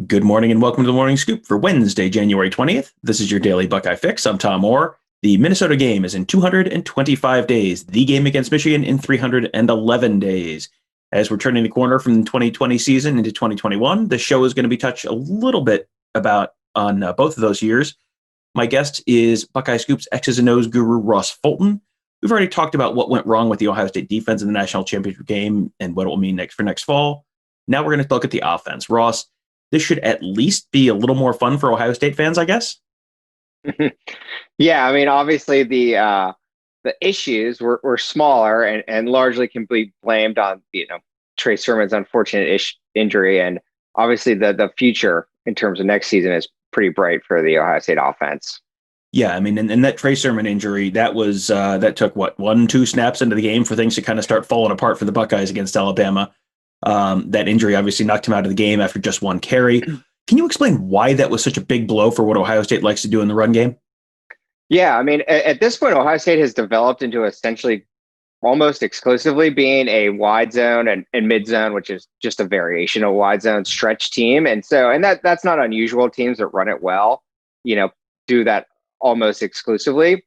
Good morning and welcome to the Morning Scoop for Wednesday, January 20th. This is your daily Buckeye fix. I'm Tom Orr. The Minnesota game is in 225 days, the game against Michigan in 311 days. As we're turning the corner from the 2020 season into 2021, the show is going to be touched a little bit about on both of those years. My guest is Buckeye Scoop's X's and O's guru, Ross Fulton. We've already talked about what went wrong with the Ohio State defense in the national championship game and what it will mean next fall. Now we're going to look at the offense. Ross, this should at least be a little more fun for Ohio State fans, I guess. Yeah, I mean, obviously the issues were smaller and largely can be blamed on Trey Sermon's unfortunate injury, and obviously the future in terms of next season is pretty bright for the Ohio State offense. Yeah, I mean, and that Trey Sermon injury, that took what, 1-2 snaps into the game for things to kind of start falling apart for the Buckeyes against Alabama. That injury obviously knocked him out of the game after just one carry. Can you explain why that was such a big blow for what Ohio State likes to do in the run game? Yeah, I mean, at this point, Ohio State has developed into essentially almost exclusively being a wide zone and mid zone, which is just a variation of wide zone stretch team. And that's not unusual. Teams that run it well, do that almost exclusively.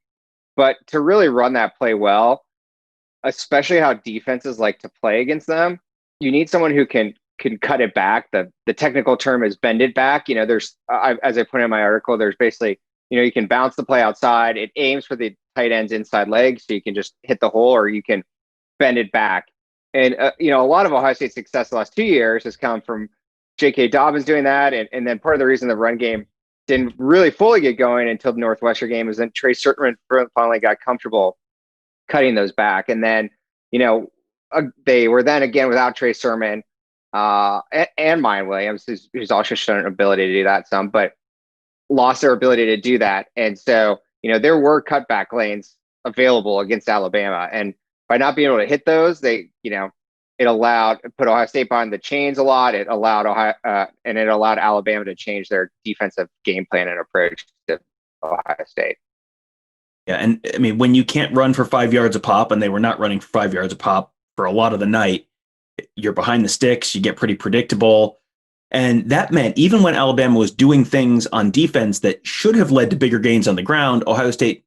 But to really run that play well, especially how defenses like to play against them, you need someone who can cut it back. The technical term is bend it back. There's as I put in my article, there's basically, you can bounce the play outside. It aims for the tight end's inside leg, so you can just hit the hole, or you can bend it back. And a lot of Ohio State's success the last 2 years has come from J.K. Dobbins doing that, and then part of the reason the run game didn't really fully get going until the Northwestern game is then Trey Sermon finally got comfortable cutting those back, and then they were then again without Trey Sermon and Mine Williams, who's also shown an ability to do that some, but lost their ability to do that. And so, there were cutback lanes available against Alabama. And by not being able to hit those, it put Ohio State behind the chains a lot. It allowed Alabama to change their defensive game plan and approach to Ohio State. Yeah, and I mean, when you can't run for 5 yards a pop, and they were not running for 5 yards a pop for a lot of the night, you're behind the sticks, you get pretty predictable. And that meant even when Alabama was doing things on defense that should have led to bigger gains on the ground, Ohio State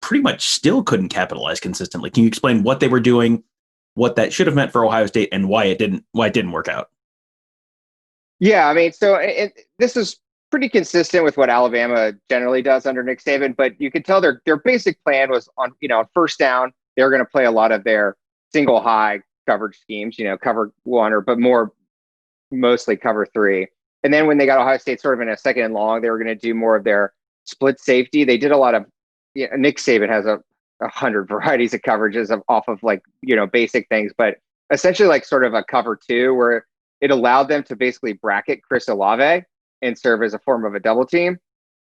pretty much still couldn't capitalize consistently. Can you explain what they were doing, what that should have meant for Ohio State, and why it didn't work out? Yeah, I mean, so this is pretty consistent with what Alabama generally does under Nick Saban, but you could tell their basic plan was on first down, they're going to play a lot of their single high coverage schemes, cover one but mostly cover three. And then when they got Ohio State sort of in a second and long, they were going to do more of their split safety. They did a lot of, Nick Saban has 100 varieties of coverages off of basic things, but essentially like sort of a cover two where it allowed them to basically bracket Chris Olave and serve as a form of a double team.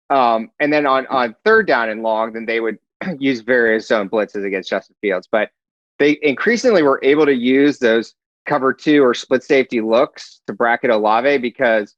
And then on third down and long, then they would use various zone blitzes against Justin Fields. But they increasingly were able to use those cover two or split safety looks to bracket Olave because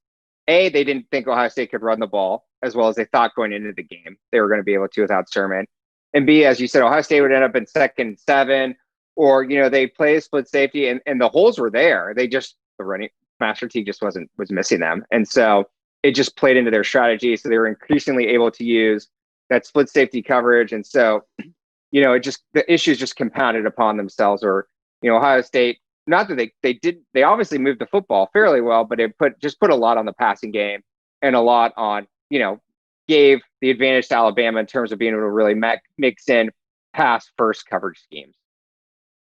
A, they didn't think Ohio State could run the ball as well as they thought going into the game they were going to be able to without Sermon. And B, as you said, Ohio State would end up in 2nd and 7, or, they play split safety and the holes were there. The running master T just was missing them. And so it just played into their strategy. So they were increasingly able to use that split safety coverage. And so, the issues just compounded upon themselves, or, Ohio State, not that they obviously moved the football fairly well, but it put a lot on the passing game and a lot on, gave the advantage to Alabama in terms of being able to really mix in pass first coverage schemes.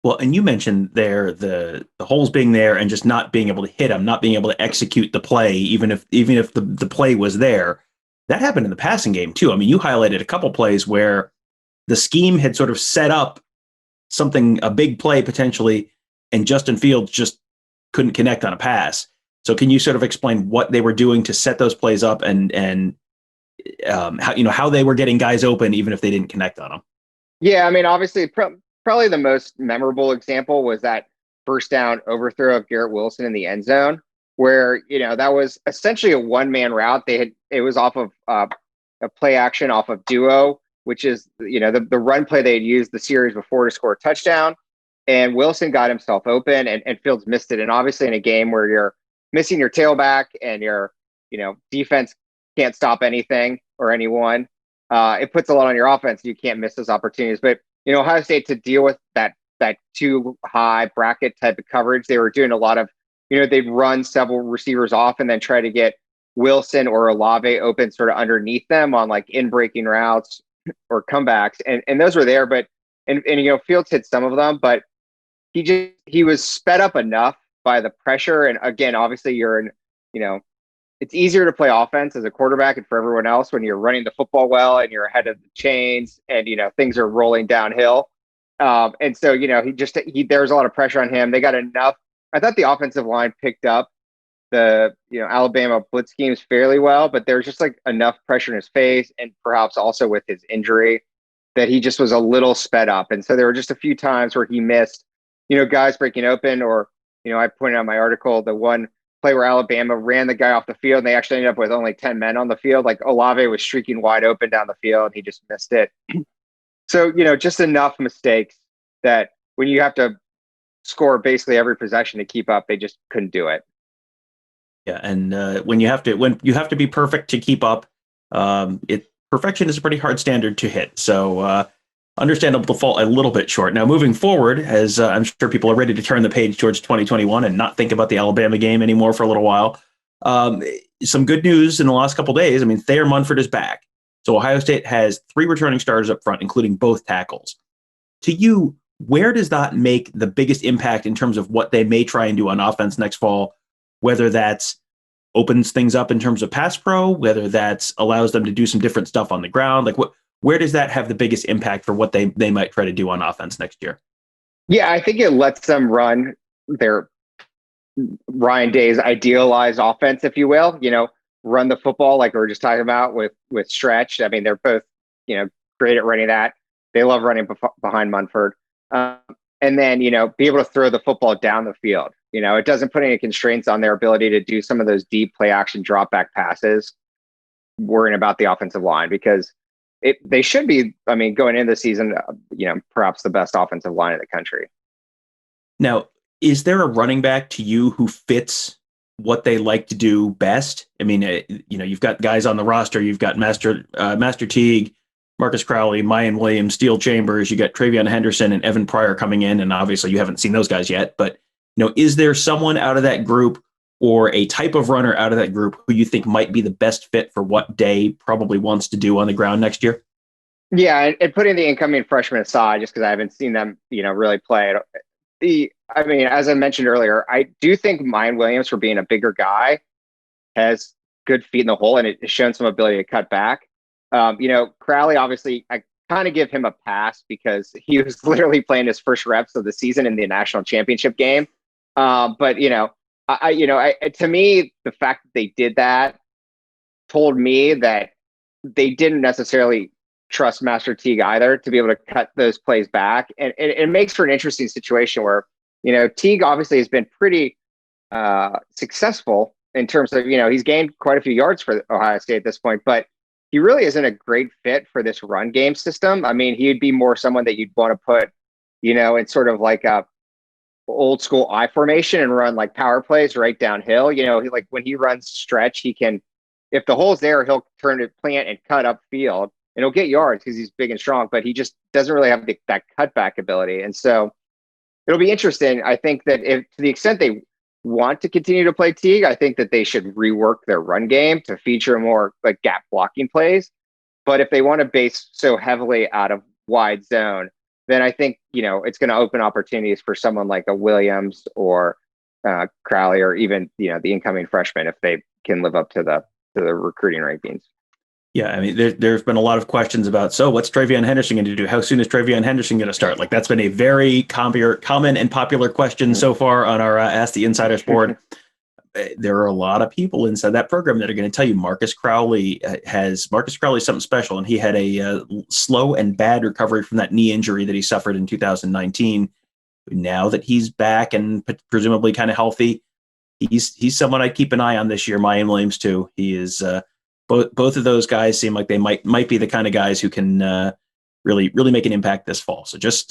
Well, and you mentioned there the holes being there and just not being able to hit them, not being able to execute the play, even if the play was there. That happened in the passing game too. I mean, you highlighted a couple plays where the scheme had sort of set up a big play potentially, and Justin Fields just couldn't connect on a pass. So can you sort of explain what they were doing to set those plays up and how they were getting guys open even if they didn't connect on them? Yeah, I mean, obviously, probably the most memorable example was that first down overthrow of Garrett Wilson in the end zone, where that was essentially a one-man route. It was off of a play action off of duo, which is the run play they had used the series before to score a touchdown. And Wilson got himself open and Fields missed it. And obviously in a game where you're missing your tailback and you're defense can't stop anything or anyone. It puts a lot on your offense. You can't miss those opportunities. But Ohio State, to deal with that too high bracket type of coverage, they were doing a lot of, they'd run several receivers off and then try to get Wilson or Olave open sort of underneath them on like in breaking routes or comebacks, and those were there. But and Fields hit some of them, but he was sped up enough by the pressure. And again, obviously you're in, it's easier to play offense as a quarterback and for everyone else when you're running the football well and you're ahead of the chains and, things are rolling downhill. And so, there's a lot of pressure on him. They got enough. I thought the offensive line picked up the, Alabama blitz schemes fairly well, but there's just like enough pressure in his face and perhaps also with his injury that he just was a little sped up. And so there were just a few times where he missed, guys breaking open, or, I pointed out in my article, the one play where Alabama ran the guy off the field and they actually ended up with only 10 men on the field. Like Olave was streaking wide open down the field and he just missed it. So, just enough mistakes that when you have to score basically every possession to keep up, they just couldn't do it. Yeah, and when you have to be perfect to keep up, perfection is a pretty hard standard to hit. So understandable to fall a little bit short. Now, moving forward, as I'm sure people are ready to turn the page towards 2021 and not think about the Alabama game anymore for a little while. Some good news in the last couple of days. I mean, Thayer Munford is back. So Ohio State has 3 returning starters up front, including both tackles. To you, where does that make the biggest impact in terms of what they may try and do on offense next fall? Whether that's opens things up in terms of pass pro, whether that's allows them to do some different stuff on the ground. Like where does that have the biggest impact for what they might try to do on offense next year? Yeah, I think it lets them run their Ryan Day's idealized offense, if you will, run the football like we were just talking about with Stretch. I mean, they're both, great at running that. They love running behind Munford. And then, be able to throw the football down the field. It doesn't put any constraints on their ability to do some of those deep play action drop back passes, worrying about the offensive line, because they should be, going into the season, perhaps the best offensive line in the country. Now, is there a running back to you who fits what they like to do best? I mean, you've got guys on the roster. You've got Master Teague, Marcus Crowley, Mayan Williams, Steele Chambers. You got Travion Henderson and Evan Pryor coming in, and obviously you haven't seen those guys yet. But is there someone out of that group or a type of runner out of that group who you think might be the best fit for what Day probably wants to do on the ground next year? Yeah, and putting the incoming freshmen aside, just because I haven't seen them, really play. As I mentioned earlier, I do think Mayan Williams, for being a bigger guy, has good feet in the hole, and it has shown some ability to cut back. Crowley, obviously, I kind of give him a pass because he was literally playing his first reps of the season in the national championship game. But to me, the fact that they did that told me that they didn't necessarily trust Master Teague either to be able to cut those plays back. And it makes for an interesting situation where, Teague obviously has been pretty successful in terms of, he's gained quite a few yards for Ohio State at this point, but he really isn't a great fit for this run game system. I mean, he'd be more someone that you'd want to put, in sort of like a old school I formation and run like power plays right downhill. Like when he runs stretch, he can, if the hole's there, he'll turn it, plant and cut upfield, and he'll get yards because he's big and strong, but he just doesn't really have that cutback ability. And so it'll be interesting. I think that if to the extent they want to continue to play Teague, I think that they should rework their run game to feature more like gap blocking plays. But if they want to base so heavily out of wide zone, then I think, it's going to open opportunities for someone like a Williams or Crowley, or even, the incoming freshman, if they can live up to the recruiting rankings. Yeah, I mean, there's been a lot of questions about, so what's Travion Henderson going to do? How soon is Travion Henderson going to start? Like, that's been a very common and popular question so far on our Ask the Insiders board. There are a lot of people inside that program that are going to tell you Marcus Crowley is something special, and he had a slow and bad recovery from that knee injury that he suffered in 2019. Now that he's back and presumably kind of healthy, he's someone I keep an eye on this year. Mayan Williams too. He is. Both of those guys seem like they might be the kind of guys who can really make an impact this fall. So just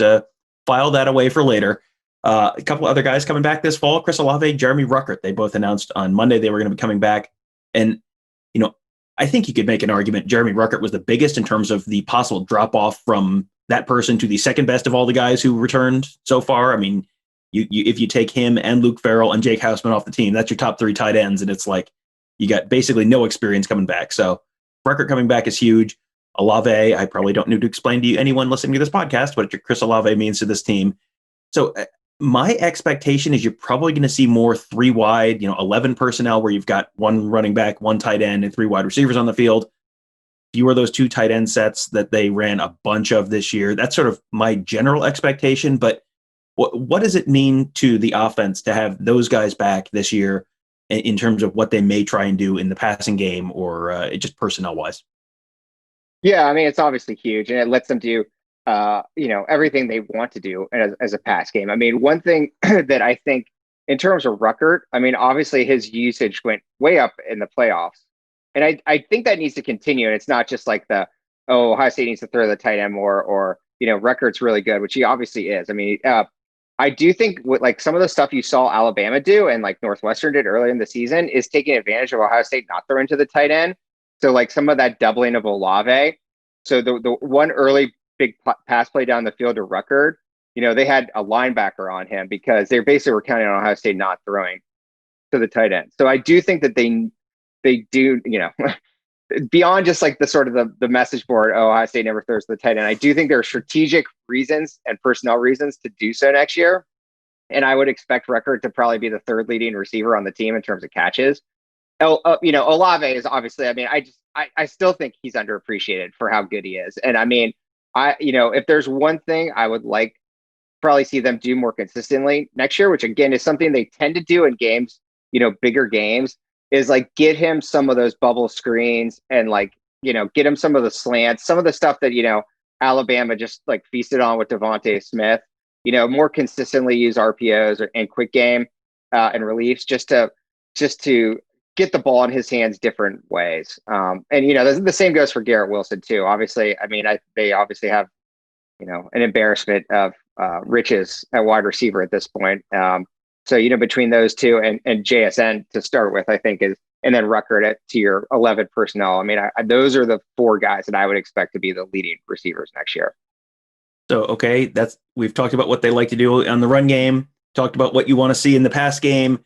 file that away for later. A couple other guys coming back this fall: Chris Olave, Jeremy Ruckert. They both announced on Monday they were going to be coming back. And I think you could make an argument Jeremy Ruckert was the biggest in terms of the possible drop off from that person to the second best of all the guys who returned so far. I mean, if you take him and Luke Farrell and Jake Hausman off the team, that's your top three tight ends, and it's like you got basically no experience coming back. So Ruckert coming back is huge. Olave, I probably don't need to explain to you, anyone listening to this podcast, what Chris Olave means to this team. So my expectation is you're probably going to see more three wide, 11 personnel where you've got one running back, one tight end, and three wide receivers on the field. Fewer of those two tight end sets that they ran a bunch of this year. That's sort of my general expectation. But what does it mean to the offense to have those guys back this year in terms of what they may try and do in the passing game or just personnel wise? Yeah, I mean, it's obviously huge, and it lets them do, everything they want to do as a pass game. I mean, one thing that I think in terms of Ruckert, I mean, obviously his usage went way up in the playoffs, and I think that needs to continue. And it's not just like Ohio State needs to throw the tight end more, or Ruckert's really good, which he obviously is. I mean, I do think with like some of the stuff you saw Alabama do and like Northwestern did earlier in the season is taking advantage of Ohio State not throwing to the tight end. So like some of that doubling of Olave. So the one early big pass play down the field to Ruckert, they had a linebacker on him because they basically were counting on Ohio State not throwing to the tight end. So I do think that they do, beyond just like the sort of the message board, Ohio State never throws to the tight end. I do think there are strategic reasons and personnel reasons to do so next year. And I would expect Ruckert to probably be the third leading receiver on the team in terms of catches. Olave is obviously, I mean, I still think he's underappreciated for how good he is. And I mean, if there's one thing I would like probably see them do more consistently next year, which again is something they tend to do in games, bigger games, is like get him some of those bubble screens and like, get him some of the slants, some of the stuff that, Alabama just like feasted on with Devontae Smith, more consistently use RPOs and quick game and reliefs just to get the ball in his hands different ways. And, the same goes for Garrett Wilson too. Obviously, I mean, they obviously have, an embarrassment of riches at wide receiver at this point. So, between those two and JSN to start with, I think and then Ruckert to your 11 personnel. I mean, those are the four guys that I would expect to be the leading receivers next year. So, okay, we've talked about what they like to do on the run game, talked about what you want to see in the pass game.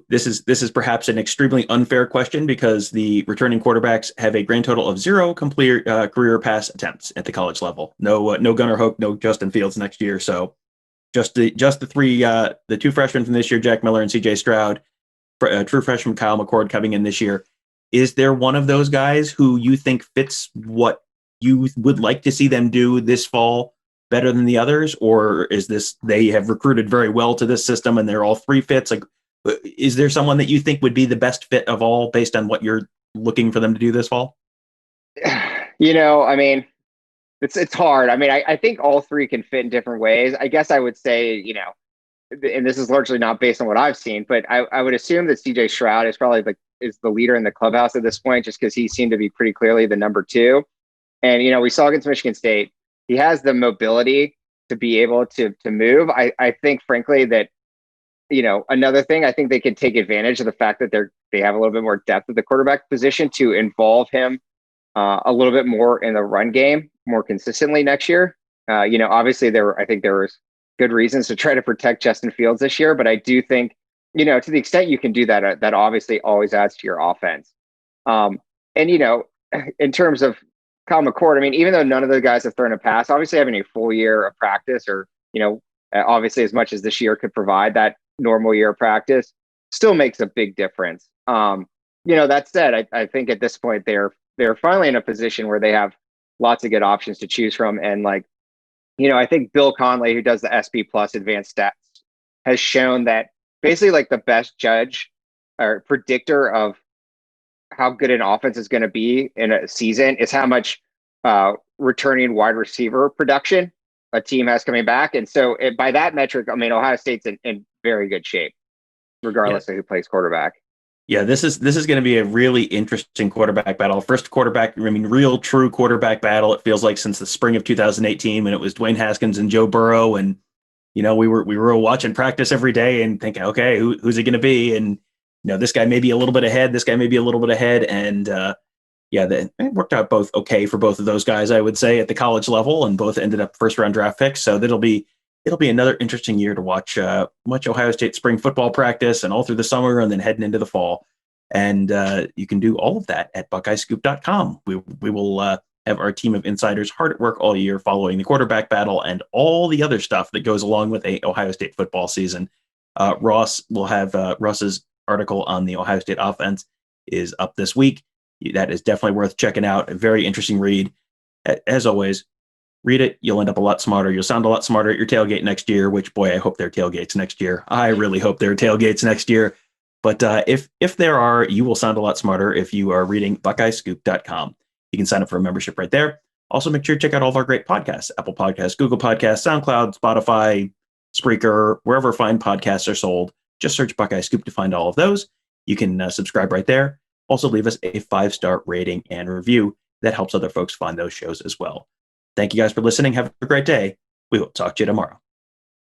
This is perhaps an extremely unfair question because the returning quarterbacks have a grand total of 0 complete career pass attempts at the college level. No Gunnar Hoke, no Justin Fields next year. So just the two freshmen from this year, Jack Miller and CJ Stroud, true freshman Kyle McCord coming in this year. Is there one of those guys who you think fits what you would like to see them do this fall better than the others? Or is this, they have recruited very well to this system and they're all three fits? Like, is there someone that you think would be the best fit of all based on what you're looking for them to do this fall? I mean, it's hard. I mean, I think all three can fit in different ways. I guess I would say, and this is largely not based on what I've seen, but I would assume that CJ Stroud is probably is the leader in the clubhouse at this point, just because he seemed to be pretty clearly the number 2. And, we saw against Michigan State, he has the mobility to be able to move. I think, frankly, that, another thing, I think they can take advantage of the fact that they have a little bit more depth at the quarterback position to involve him a little bit more in the run game more consistently next year. Obviously I think there was good reasons to try to protect Justin Fields this year, but I do think, to the extent you can do that, that obviously always adds to your offense. And, in terms of Kyle McCord, I mean, even though none of the guys have thrown a pass, obviously having a full year of practice or, obviously as much as this year could provide that normal year of practice still makes a big difference. That said, I think at this point they're finally in a position where they have lots of good options to choose from. And I think Bill Conley, who does the SP Plus advanced stats, has shown that basically the best judge or predictor of how good an offense is going to be in a season is how much returning wide receiver production a team has coming back. And so by that metric, I mean, Ohio State's in very good shape, regardless of who plays quarterback. Yeah, this is going to be a really interesting quarterback battle. First quarterback, I mean, real true quarterback battle. It feels like since the spring of 2018 when it was Dwayne Haskins and Joe Burrow, and we were watching practice every day and thinking, okay, who's it going to be? And this guy may be a little bit ahead, this guy may be a little bit ahead, and it worked out both okay for both of those guys, I would say, at the college level, and both ended up first round draft picks. So it'll be another interesting year to watch Ohio State spring football practice and all through the summer and then heading into the fall. And you can do all of that at BuckeyeScoop.com. We will have our team of insiders hard at work all year following the quarterback battle and all the other stuff that goes along with a Ohio State football season. Ross will have Ross's article on the Ohio State offense is up this week. That is definitely worth checking out. A very interesting read. As always, read it. You'll end up a lot smarter. You'll sound a lot smarter at your tailgate next year, which, boy, I hope there are tailgates next year. I really hope there are tailgates next year. But if there are, you will sound a lot smarter if you are reading BuckeyeScoop.com. You can sign up for a membership right there. Also, make sure to check out all of our great podcasts: Apple Podcasts, Google Podcasts, SoundCloud, Spotify, Spreaker, wherever fine podcasts are sold. Just search Buckeye Scoop to find all of those. You can subscribe right there. Also, leave us a 5-star rating and review. That helps other folks find those shows as well. Thank you guys for listening. Have a great day. We will talk to you tomorrow.